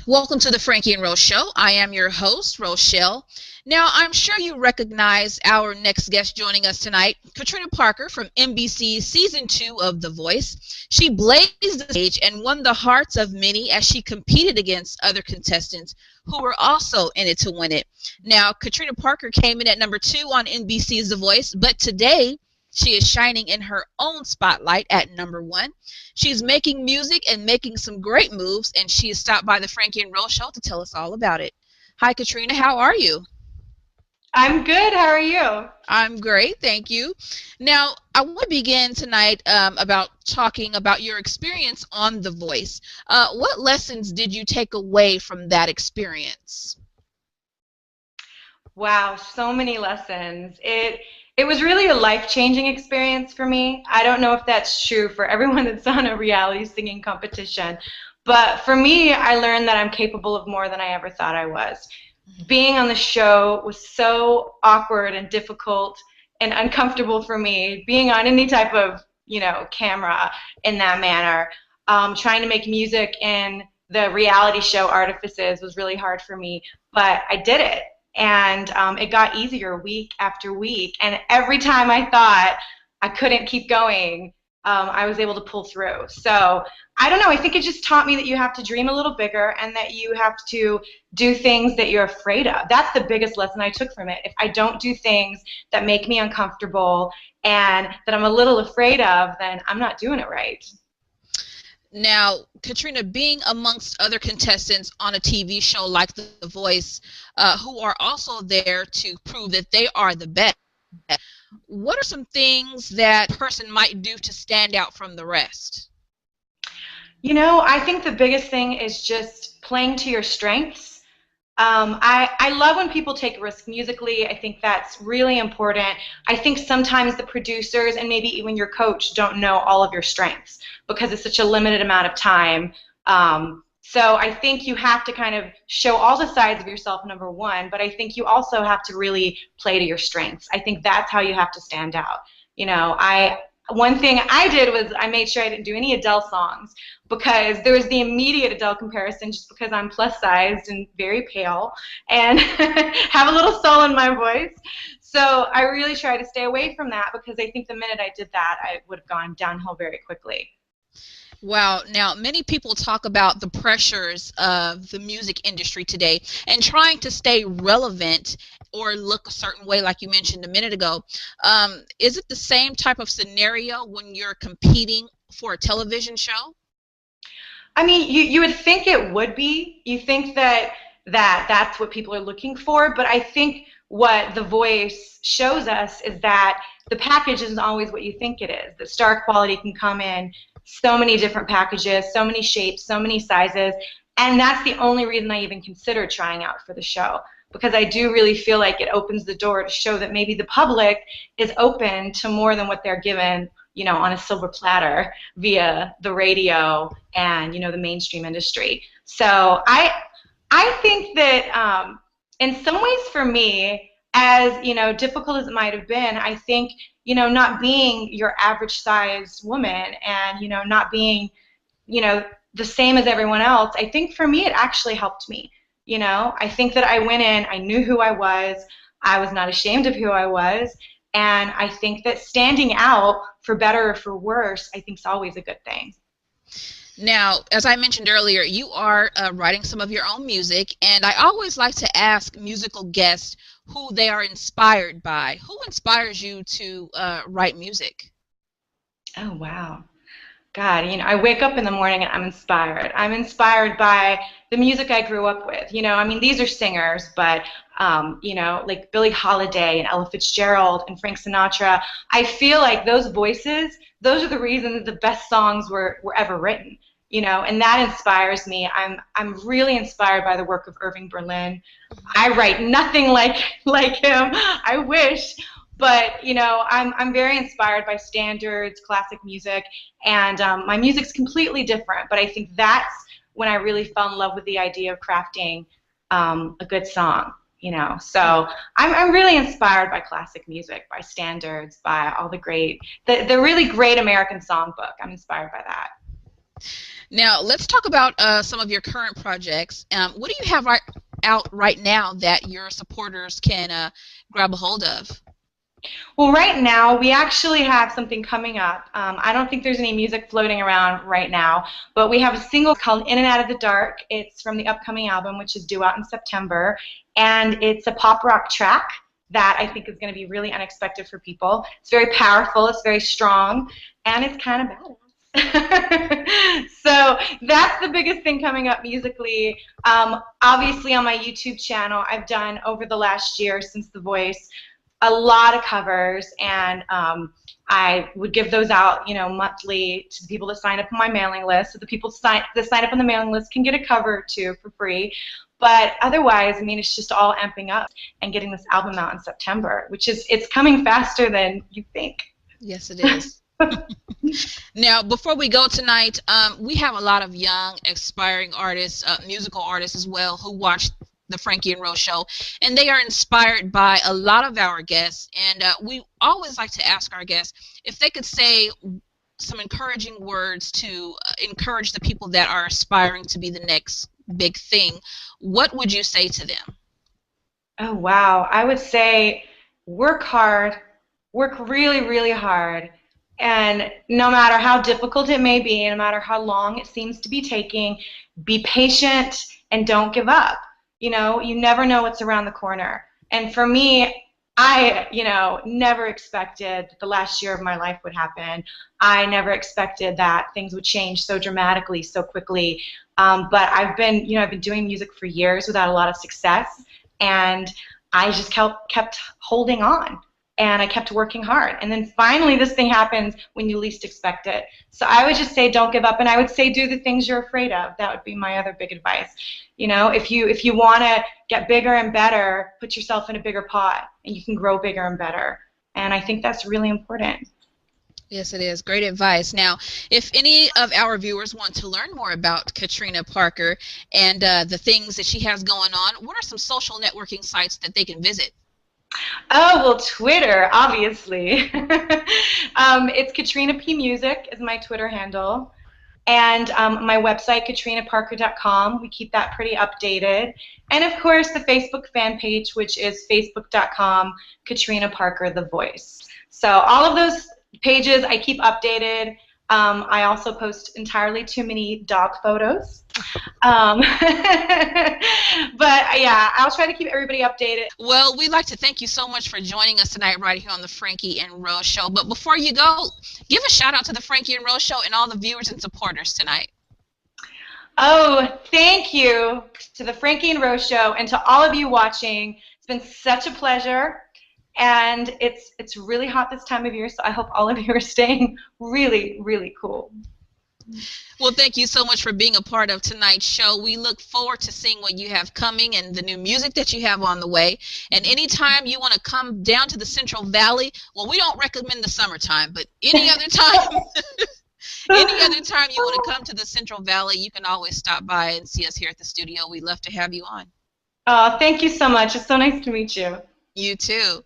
Welcome to the Franky Ro Show. I am your host, Roshell. Now, I'm sure you recognize our next guest joining us tonight, Katrina Parker from NBC's Season 2 of The Voice. She blazed the stage and won the hearts of many as she competed against other contestants who were also in it to win it. Now, Katrina Parker came in at number 2 on NBC's The Voice, but today she is shining in her own spotlight at number 1. She's making music and making some great moves, and she has stopped by the Franky and Ro Show to tell us all about it. Hi, Katrina. How are you? I'm good. How are you? I'm great, thank you. Now, I want to begin tonight about talking about your experience on The Voice. What lessons did you take away from that experience? Wow, so many lessons. It was really a life-changing experience for me. I don't know if that's true for everyone that's on a reality singing competition, but for me, I learned that I'm capable of more than I ever thought I was. Being on the show was so awkward and difficult and uncomfortable for me. Being on any type of, camera in that manner, trying to make music in the reality show artifices was really hard for me, but I did it. And it got easier week after week. And every time I thought I couldn't keep going, I was able to pull through. So I don't know. I think it just taught me that you have to dream a little bigger and that you have to do things that you're afraid of. That's the biggest lesson I took from it. If I don't do things that make me uncomfortable and that I'm a little afraid of, then I'm not doing it right. Now, Katrina, being amongst other contestants on a TV show like The Voice, who are also there to prove that they are the best, what are some things that a person might do to stand out from the rest? I think the biggest thing is just playing to your strengths. I love when people take risks musically. I think that's really important. I think sometimes the producers and maybe even your coach don't know all of your strengths because it's such a limited amount of time. So I think you have to kind of show all the sides of yourself, number one, but I think you also have to really play to your strengths. I think that's how you have to stand out. One thing I did was I made sure I didn't do any Adele songs because there was the immediate Adele comparison just because I'm plus sized and very pale and have a little soul in my voice. So I really try to stay away from that because I think the minute I did that, I would have gone downhill very quickly. Wow. Now, many people talk about the pressures of the music industry today and trying to stay relevant or look a certain way, like you mentioned a minute ago. Is it the same type of scenario when you're competing for a television show? I mean, you would think it would be. You think that's what people are looking for, but I think what The Voice shows us is that the package isn't always what you think it is. The star quality can come in so many different packages, so many shapes, so many sizes, and that's the only reason I even considered trying out for the show, because I do really feel like it opens the door to show that maybe the public is open to more than what they're given, on a silver platter via the radio and, the mainstream industry. So I think that in some ways for me, as difficult as it might have been, I think not being your average sized woman and not being the same as everyone else, I think for me it actually helped me. I think that I went in, I knew who I was not ashamed of who I was, and I think that standing out, for better or for worse, I think is always a good thing. Now, as I mentioned earlier, you are writing some of your own music, and I always like to ask musical guests who they are inspired by. Who inspires you to write music? Oh, wow. God, I wake up in the morning and I'm inspired. I'm inspired by the music I grew up with. I mean, these are singers, but, like Billie Holiday and Ella Fitzgerald and Frank Sinatra. I feel like those voices, those are the reasons the best songs were ever written. And that inspires me. I'm really inspired by the work of Irving Berlin. I write nothing like him. I wish. But I'm very inspired by standards, classic music, and my music's completely different. But I think that's when I really fell in love with the idea of crafting a good song. So I'm really inspired by classic music, by standards, by all the really great American songbook. I'm inspired by that. Now, let's talk about some of your current projects. What do you have out right now that your supporters can grab a hold of? Well, right now, we actually have something coming up. I don't think there's any music floating around right now, but we have a single called In and Out of the Dark. It's from the upcoming album, which is due out in September, and it's a pop rock track that I think is going to be really unexpected for people. It's very powerful, it's very strong, and it's kind of badass. So that's the biggest thing coming up musically. Obviously on my YouTube channel, I've done over the last year since The Voice a lot of covers, and I would give those out, monthly to the people that sign up on my mailing list. So the people that sign up on the mailing list can get a cover or two for free. But otherwise, I mean, it's just all amping up and getting this album out in September, it's coming faster than you think. Yes, it is. Now, before we go tonight, we have a lot of young, aspiring artists, musical artists as well, who watch the Franky Ro Show, and they are inspired by a lot of our guests. And we always like to ask our guests if they could say some encouraging words to encourage the people that are aspiring to be the next big thing. What would you say to them? Oh, wow. I would say work hard, work really, really hard. And no matter how difficult it may be, no matter how long it seems to be taking, be patient and don't give up. You never know what's around the corner. And for me, I, never expected the last year of my life would happen. I never expected that things would change so dramatically, so quickly. But I've been doing music for years without a lot of success, and I just kept holding on. And I kept working hard. And then finally this thing happens when you least expect it. So I would just say don't give up, and I would say do the things you're afraid of. That would be my other big advice. If you want to get bigger and better, put yourself in a bigger pot, and you can grow bigger and better. And I think that's really important. Yes, it is. Great advice. Now, if any of our viewers want to learn more about Katrina Parker and the things that she has going on, what are some social networking sites that they can visit? Oh, well, Twitter, obviously. It's Katrina P Music is my Twitter handle. And my website, katrinaparker.com. We keep that pretty updated. And, of course, the Facebook fan page, which is facebook.com, Katrina Parker, The Voice. So all of those pages I keep updated. I also post entirely too many dog photos. But yeah, I'll try to keep everybody updated. Well, we'd like to thank you so much for joining us tonight right here on the Franky and Ro Show. But before you go, give a shout out to the Franky and Ro Show and all the viewers and supporters tonight. Oh, thank you to the Franky and Ro Show and to all of you watching. It's been such a pleasure. And it's really hot this time of year, so I hope all of you are staying really, really cool. Well, thank you so much for being a part of tonight's show. We look forward to seeing what you have coming and the new music that you have on the way. And anytime you want to come down to the Central Valley, well, we don't recommend the summertime, but any other time, any other time you want to come to the Central Valley, you can always stop by and see us here at the studio. We'd love to have you on. Oh, thank you so much. It's so nice to meet you. You too.